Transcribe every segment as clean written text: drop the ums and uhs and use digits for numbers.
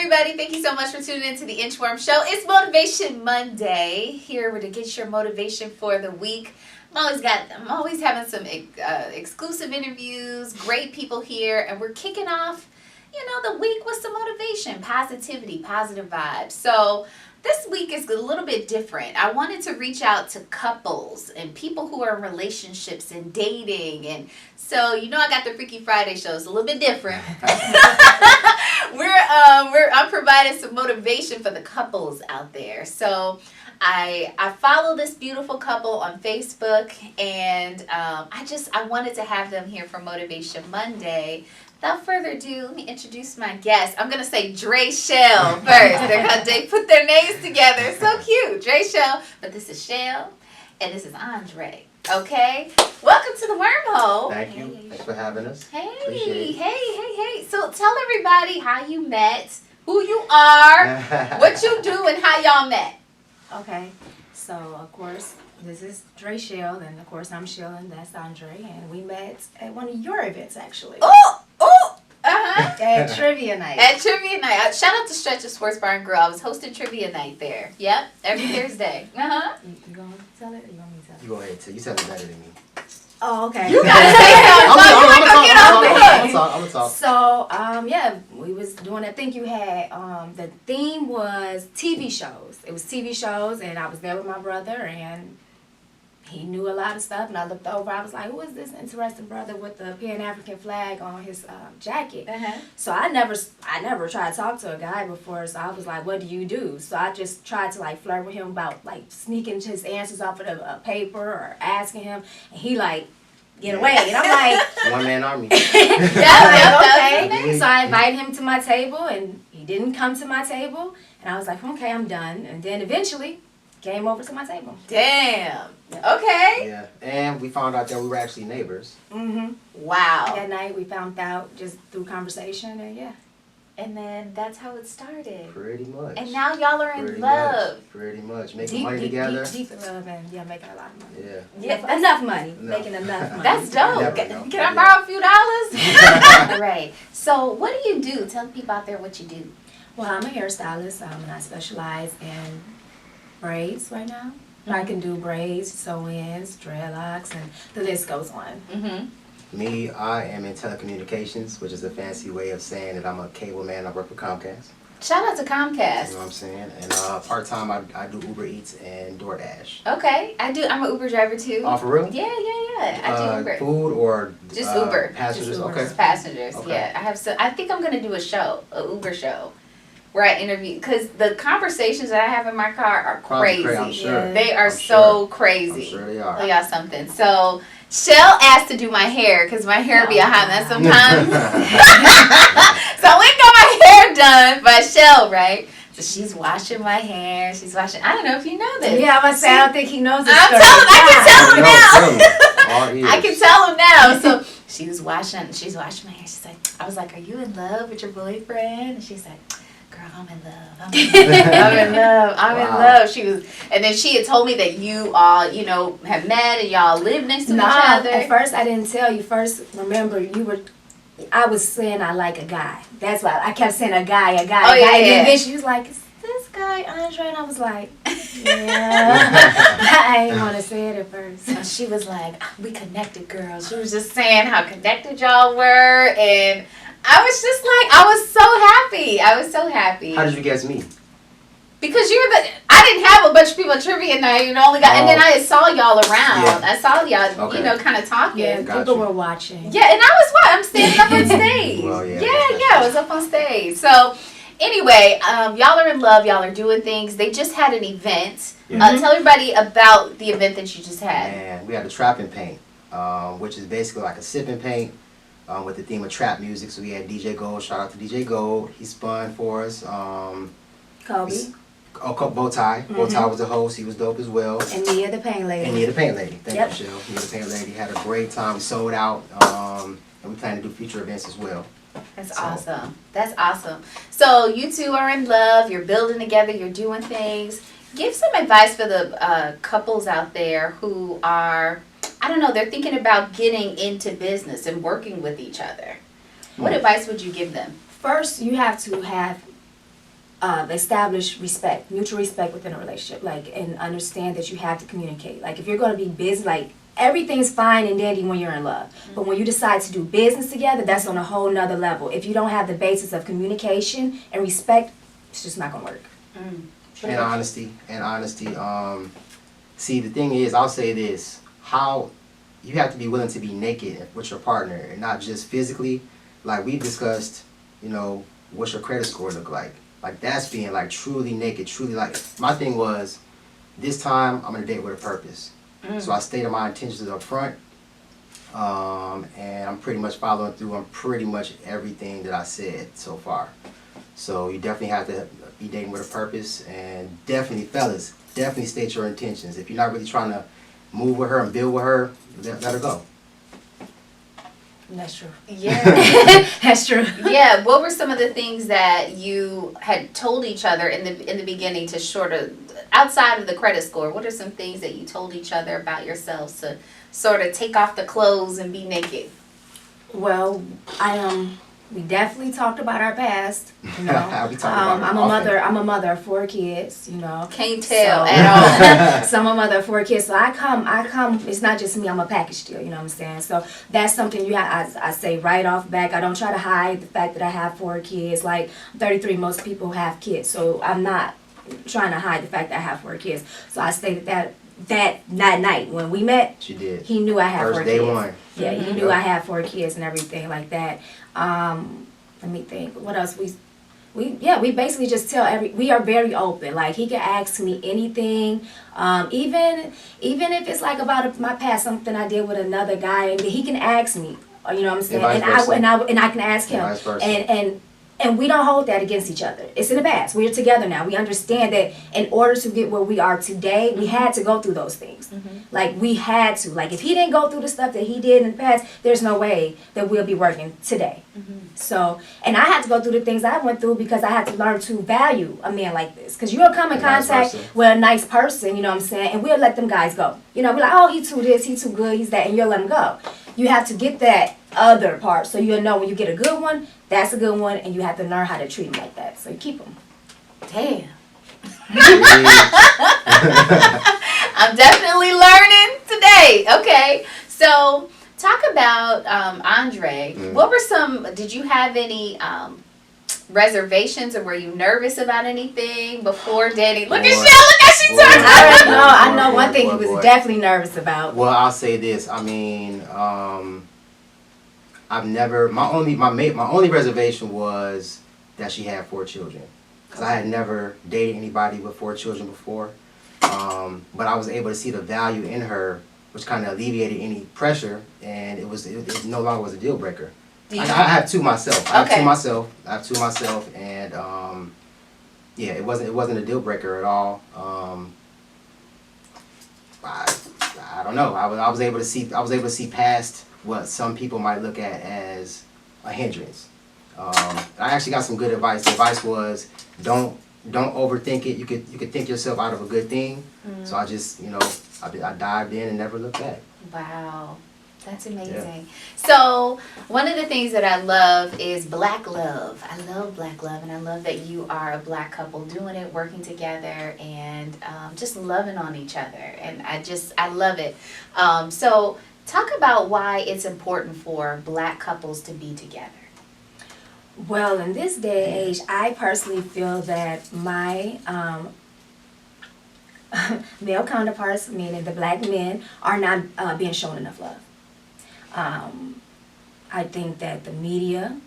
everybody. Thank you so much for tuning into the Inchworm Show. It's Motivation Monday. Here to get your motivation for the week. I'm always having some exclusive interviews, great people here, and we're kicking off, the week with some motivation, positivity, positive vibes. So this week is a little bit different. I wanted to reach out to couples and people who are in relationships and dating. And so, I got the Freaky Friday show. It's a little bit different. I'm providing some motivation for the couples out there. So I follow this beautiful couple on Facebook, and I wanted to have them here for Motivation Monday. Without further ado, let me introduce my guest. I'm going to say DreChel first. They put their names together. So cute. DreChel. But this is Shell, and this is Andre. Okay? Welcome to the Wormhole. Thank you. Hey. Thanks for having us. Hey. So tell everybody how you met, who you are, what you do, and how y'all met. Okay. So, of course, this is DreChel, and of course, I'm Shell, and that's Andre, and we met at one of your events, actually. At Trivia Night. At Trivia Night. Shout out to Stretch of Sports Bar and Grill. I was hosting Trivia Night there. Yep, every Thursday. You going to tell it, or you want me to tell it? You go ahead. You tell it better than me. Oh, okay. You got to say I'm going to talk. So, we was doing that thing you had. The theme was TV shows. It was TV shows, and I was there with my brother, and he knew a lot of stuff, and I looked over. I was like, who is this interesting brother with the Pan-African flag on his jacket? So I never tried to talk to a guy before, so I was like, what do you do? So I just tried to flirt with him about sneaking his answers off of the paper or asking him, and he get away. And I'm like, one-man army. Okay. So I invited him to my table, and he didn't come to my table, and I was like, okay, I'm done. And then eventually came over to my table. Damn. Okay. Yeah, and we found out that we were actually neighbors. Wow. That night we found out just through conversation, and And then that's how it started. Pretty much. And now y'all are in love. Pretty much. Making money together. Deep in love, and making a lot of money. Yeah. Enough money. Making enough money. That's dope. Can I borrow a few dollars? Right. So what do you do? Tell the people out there what you do. Well, I'm a hairstylist, and I specialize in braids right now. I can do braids, sew-ins, dreadlocks, and the list goes on. Me, I am in telecommunications, which is a fancy way of saying that I'm a cable man. I work for Comcast. Shout out to Comcast. You know what I'm saying? And part-time, I do Uber Eats and DoorDash. Okay. I do. I'm an Uber driver, too. Oh, for real? Yeah. I do Uber. Food or just Uber. Passengers? Just Uber. Okay. Just passengers, Okay. yeah. I think I'm going to do a Uber show. Where I interview, because the conversations that I have in my car are crazy. I'm sure. They are so crazy. I'm sure they are. They got something. So Shell asked to do my hair because my hair be behind that sometimes. So we got my hair done by Shell, right? So she's washing my hair. I don't know if you know this. Yeah, I don't think he knows this I can tell him now. So she's washing my hair. She's like, I was like, are you in love with your boyfriend? And she's like, girl, I'm in love. I'm in love. And then she had told me that you all, have met and y'all live next to each other. At first I didn't tell you. First, remember, I was saying I like a guy. That's why I kept saying a guy. Oh, yeah. And then she was like, is this guy Andre? And I was like, yeah. I didn't want to say it at first. And she was like, we connected, girl. She was just saying how connected y'all were, and I was just like, I was so happy. How did you guys meet? Because I didn't have a bunch of people at Trivia Night, and then I saw y'all around. Yeah. I saw y'all, kind of talking. Yeah, Gotcha. people were watching. Yeah, and I'm standing up on stage. Well, yeah, I was up on stage. So, anyway, y'all are in love. Y'all are doing things. They just had an event. Tell everybody about the event that you just had. And we had the Trap and Paint, which is basically like a sip and paint with the theme of trap music. So we had DJ Gold. Shout out to DJ Gold. He spun for us. Kobe. Bowtie. Bowtie was the host. He was dope as well. And Nia the Paint Lady. Thank you, Shell. Nia the Paint Lady had a great time. We sold out. And we plan to do future events as well. That's awesome. So you two are in love. You're building together. You're doing things. Give some advice for the couples out there who are, they're thinking about getting into business and working with each other. What advice would you give them? First, you have to have establish respect, mutual respect within a relationship, like, and understand that you have to communicate. Like, if you're going to be busy, like, everything's fine and dandy when you're in love, but when you decide to do business together, that's on a whole nother level. If you don't have the basis of communication and respect, it's just not going to work. And honesty. See, the thing is, I'll say this: how you have to be willing to be naked with your partner, and not just physically. Like we discussed, what's your credit score look like? Like that's being like truly naked, truly like. My thing was, this time I'm gonna date with a purpose. So I stated my intentions up front, and I'm pretty much following through on pretty much everything that I said so far. So you definitely have to be dating with a purpose, and definitely, fellas, definitely state your intentions. If you're not really trying to move with her and build with her, let her go. That's true. Yeah. That's true. Yeah. What were some of the things that you had told each other in the beginning to sort of, outside of the credit score, what are some things that you told each other about yourselves to sort of take off the clothes and be naked? Well, we definitely talked about our past. We talk about I'm a mother of 4 kids. Can't tell at all. So I'm a mother of 4 kids. So I come. It's not just me. I'm a package deal. You know what I'm saying? So that's something I say right off back. I don't try to hide the fact that I have 4 kids. Like I'm 33, most people have kids. So I'm not trying to hide the fact that I have 4 kids. So I stated that night when we met, she did. He knew I had 4 kids. First day one. Yeah, he knew I had 4 kids and everything like that. Let me think. What else? We basically just we are very open. Like he can ask me anything, even if it's like about my past, something I did with another guy, and he can ask me. You know what I'm saying? And I can ask him. And we don't hold that against each other. It's in the past. We're together now. We understand that in order to get where we are today, we had to go through those things. Like, we had to. Like, if he didn't go through the stuff that he did in the past, there's no way that we'll be working today. So, and I had to go through the things I went through because I had to learn to value a man like this. Because you'll come in contact with a nice person, you know what I'm saying, and we'll let them guys go. We're like, oh, he too this, he too good, he's that, and you'll let him go. You have to get that other part so you'll know when you get a good one, that's a good one, and you have to learn how to treat them like that. So you keep them. Damn. I'm definitely learning today. Okay. So talk about Andre. What were did you have any reservations, or were you nervous about anything before dating? Look at Shell, look how she turned out. I know one thing he was definitely nervous about. Well, I'll say this. I mean, I've never, my only reservation was that she had 4 children. Because I had never dated anybody with 4 children before. But I was able to see the value in her, which kind of alleviated any pressure, and it no longer was a deal breaker. I have 2 myself. I have 2 myself, and yeah, it wasn't a deal breaker at all. I don't know. I was able to see past what some people might look at as a hindrance. I actually got some good advice. The advice was don't overthink it. You could think yourself out of a good thing. So I just I dived in and never looked back. Wow. That's amazing. Yeah. So one of the things that I love is black love. I love black love, and I love that you are a black couple doing it, working together, and just loving on each other. And I love it. So talk about why it's important for black couples to be together. Well, in this day and age, I personally feel that my male counterparts, meaning the black men, are not being shown enough love. I think that the media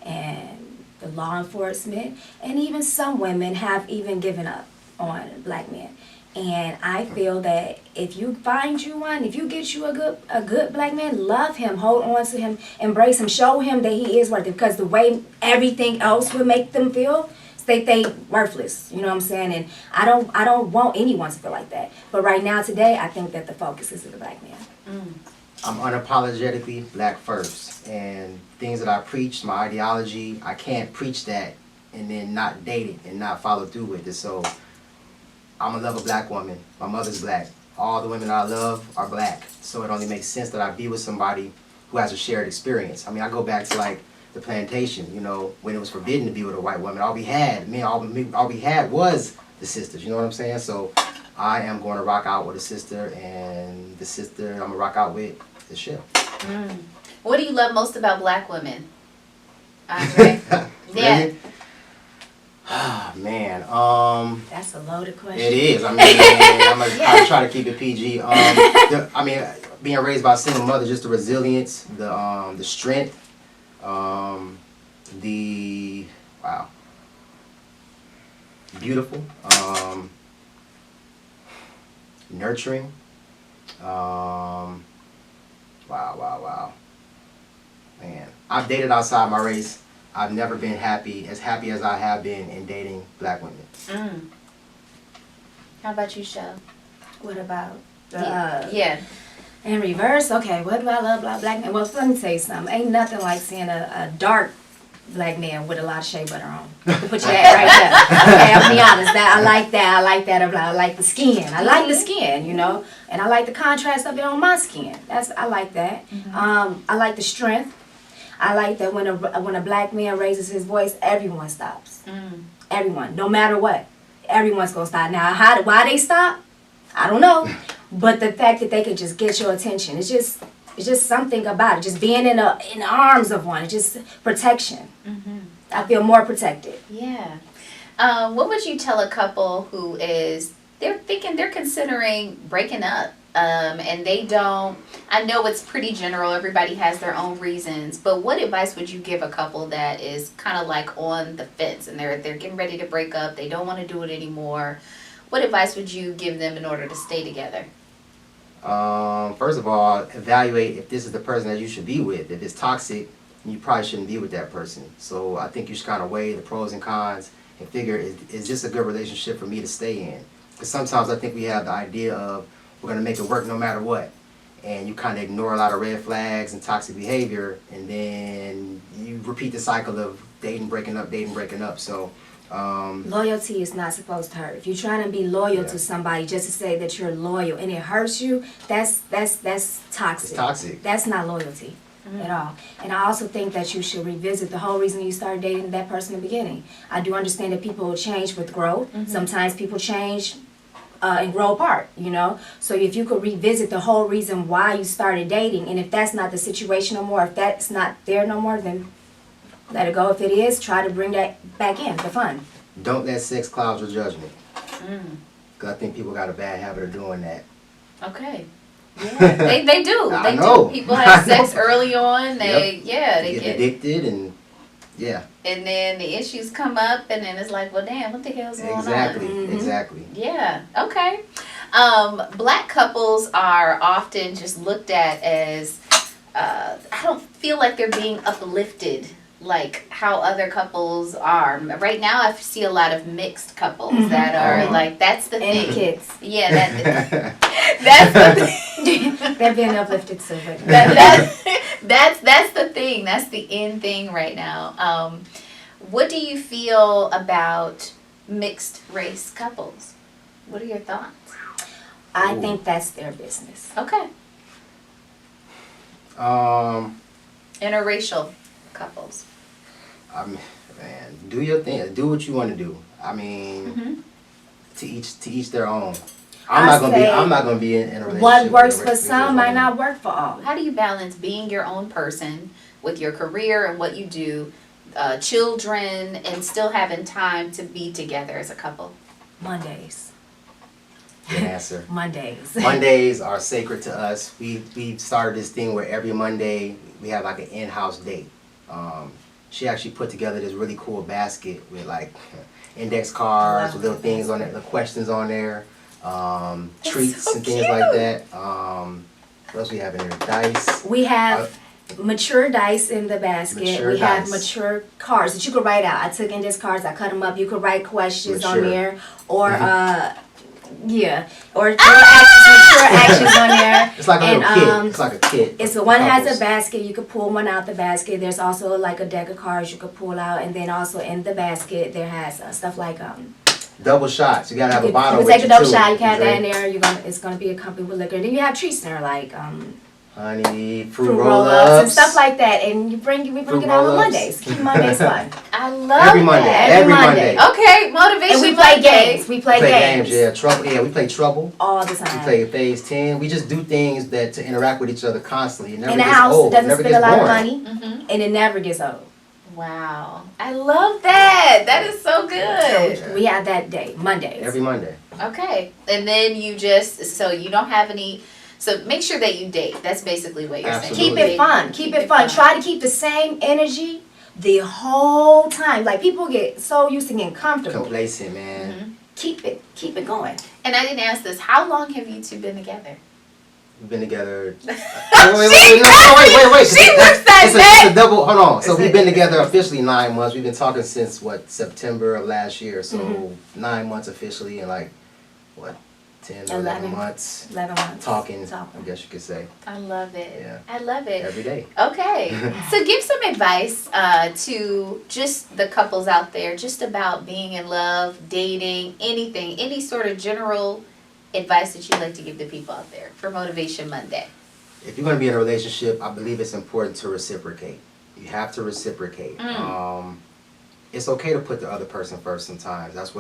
and the law enforcement and even some women have even given up on black men. And I feel that if you find you one, if you get you a good black man, love him, hold on to him, embrace him, show him that he is worth it. Because the way everything else will make them feel, they worthless. You know what I'm saying? And I don't want anyone to feel like that. But right now, today, I think that the focus is on the black man. I'm unapologetically black first, and things that I preach, my ideology, I can't preach that and then not date it and not follow through with it. So I'm gonna love a black woman. My mother's black. All the women I love are black. So it only makes sense that I be with somebody who has a shared experience. I mean, I go back to like the plantation. You know, when it was forbidden to be with a white woman, all we had was the sisters. You know what I'm saying? So I am going to rock out with a sister, and the sister I'm gonna rock out with is DreChel. What do you love most about black women, Andre? Yeah. Really? Ah, man. That's a loaded question. It is. I mean, I'm try to keep it PG. I mean, being raised by a single mother, just the resilience, the strength, the wow, beautiful, nurturing. Wow. Man, I've dated outside my race. I've never been happy as I have been in dating black women. How about you, Shell? What about Yeah. in reverse? Okay, what do I love about black men? Well, let me tell you something. Ain't nothing like seeing a dark black man with a lot of shea butter on. To put your hat right there. Okay, I'll be honest. I like that. I like the skin. I like the skin, you know, and I like the contrast of it on my skin. I like that. I like the strength. I like that when a black man raises his voice, everyone stops. Everyone, no matter what, everyone's gonna stop. Now, why they stop? I don't know, but the fact that they can just get your attention, it's just something about it. Just being in the arms of one, it's just protection. I feel more protected. Yeah. What would you tell a couple who they're considering breaking up, and they don't? I know it's pretty general. Everybody has their own reasons, but what advice would you give a couple that is kind of like on the fence and they're getting ready to break up? They don't want to do it anymore. What advice would you give them in order to stay together? First of all, evaluate if this is the person that you should be with. If it's toxic, you probably shouldn't be with that person. So I think you should kind of weigh the pros and cons and figure, is this a good relationship for me to stay in? Because sometimes I think we have the idea of we're going to make it work no matter what. And you kind of ignore a lot of red flags and toxic behavior, and then you repeat the cycle of dating, breaking up. So loyalty is not supposed to hurt. If you're trying to be loyal to somebody just to say that you're loyal and it hurts you, that's toxic. It's toxic. That's not loyalty at all. And I also think that you should revisit the whole reason you started dating that person in the beginning. I do understand that people change with growth. Sometimes people change and grow apart, you know. So if you could revisit the whole reason why you started dating, and if that's not the situation no more, if that's not there no more, then let it go. If it is, try to bring that back in, the fun. Don't let sex cloud your judgment. Because I think people got a bad habit of doing that. Okay. Yeah, they do. I They know. do. People have sex early on. They They get addicted and and then the issues come up, and then it's like, well, damn, what the hell's going on? Exactly. Yeah. Okay. Black couples are often just looked at as I don't feel like they're being uplifted like how other couples are. Right now, I see a lot of mixed couples that are like, that's the thing. And kids. Yeah, that's the thing. They're being uplifted so good. That's the thing. That's the in thing right now. What do you feel about mixed race couples? What are your thoughts? I think that's their business. Okay. Interracial couples. I mean, man, do your thing. Do what you want to do. I mean, to each their own. I'm not gonna be in a relationship. What works for some might not work for all. How do you balance being your own person with your career and what you do, children, and still having time to be together as a couple? Mondays. Good answer. Mondays. Mondays are sacred to us. We started this thing where every Monday we have like an in-house date. She actually put together this really cool basket with like index cards, with little things on it, the questions on there, treats so and things cute. like that. What else we have in here? Dice. We have mature dice in the basket. Mature We have dice. mature cards that you could write out. I took index cards, I cut them up. You could write questions on Mature. there, or or mature actions on there. It's like a And, little kit. It's like a kit. It's the one has a basket. You could pull one out the basket. There's also like a deck of cards you could pull out, and then also in the basket there has stuff like double shots. You gotta have a bottle. You with take a double too. shot. You can have that in Drink. there. It's gonna be accompanied with liquor. Then you have treats in there like honey, fruit fruit roll-ups. roll-ups and stuff like that. And we bring it out on roll-ups. Mondays. Keep Mondays fun. I love Every Monday. that. Every Monday. Okay, motivation And we play Monday. games. We play games. Yeah. Trouble. Yeah, we play Trouble. All the We time. play Phase 10. We just do things that to interact with each other constantly. It never In the gets house, old. doesn't never spend a gets lot of boring. money, Mhm. and it never gets old. Wow, I love that. That is so good. We have that day, Mondays. Every Monday. Okay, and then you you don't have any. So make sure that you date. That's basically what you're Absolutely. saying. Keep it fun. Keep it fun. Try to keep the same energy the whole time. Like people get so used to getting comfortable. Complacent, man. Mhm. Keep it going. And I didn't ask this. How long have you two been together? We've been together. Wait. She looks that It's a double. Hold on. So we've been together officially 9 months. We've been talking since September of last year. So 9 months officially, and 10, 11 months 11 months. talking. I guess you could say I love it. Yeah. I love it. every day. Okay, so give some advice to just the couples out there, just about being in love, dating, anything, any sort of general advice that you'd like to give the people out there for Motivation Monday. If you're going to be in a relationship, I believe it's important to reciprocate. You have to reciprocate. It's okay to put the other person first sometimes. That's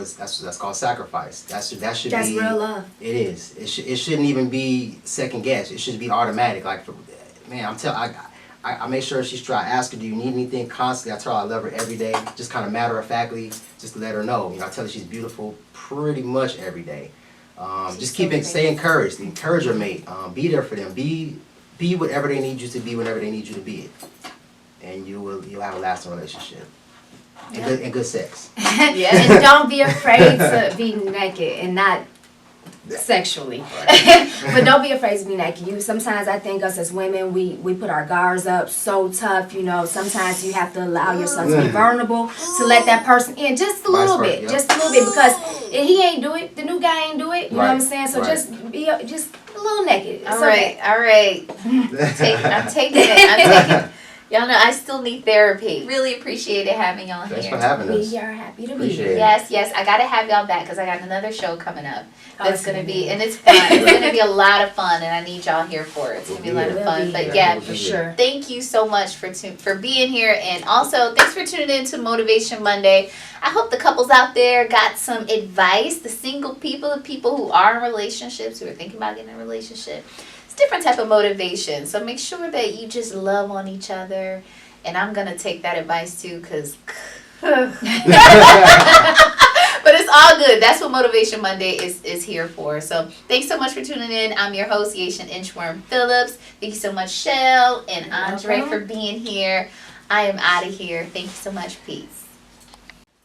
called sacrifice. That should That's be real love. It is. It shouldn't even be second guess. It should be automatic. I make sure she's try. I ask her, do you need anything constantly? I tell her I love her every day. Just kind of matter of factly, just to let her know. I tell her she's beautiful pretty much every day. Just stay encouraged. Encourage your mate. Be there for them. Be whatever they need you to be whenever they need you to be. And you'll have a lasting relationship. And good sex. Yeah. And don't be afraid to be naked, and not sexually. But don't be afraid to be naked. Sometimes I think us as women, we put our guards up so tough. Sometimes you have to allow yourself to be vulnerable, to let that person in just a little bit, because if he ain't do it, the new guy ain't do it. You know what I'm saying? So just be a little naked. It's All right. I'm taking it. Y'all know I still need therapy. Really appreciate it having y'all Thanks here. for having us. We are happy to be Appreciate here. it. Yes, I gotta have y'all back because I got another show coming up. That's it's gonna gonna be, be- and it's fun. It's gonna be a lot of fun, and I need y'all here for it. It's gonna be a lot of We'll fun. be But here. yeah, We'll For be sure. thank you so much for being here, and also thanks for tuning in to Motivation Monday. I hope the couples out there got some advice. The single people, the people who are in relationships, who are thinking about getting in a relationship. It's a different type of motivation. So make sure that you just love on each other. And I'm going to take that advice too, because but it's all good. That's what Motivation Monday is here for. So thanks so much for tuning in. I'm your host, Yashin Inchworm Phillips. Thank you so much, Shell and Andre, for being here. I am out of here. Thank you so much. Peace.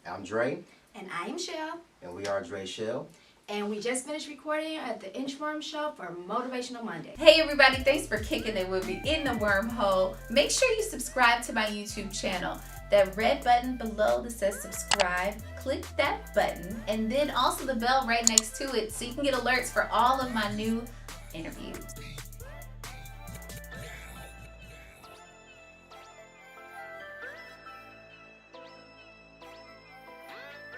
I'm Dre, And I am Shell. and we are DreChel. And we just finished recording at the Inchworm Show for Motivational Monday. Hey everybody, thanks for kicking it with me in the wormhole. Make sure you subscribe to my YouTube channel. That red button below that says subscribe, click that button, and then also the bell right next to it so you can get alerts for all of my new interviews.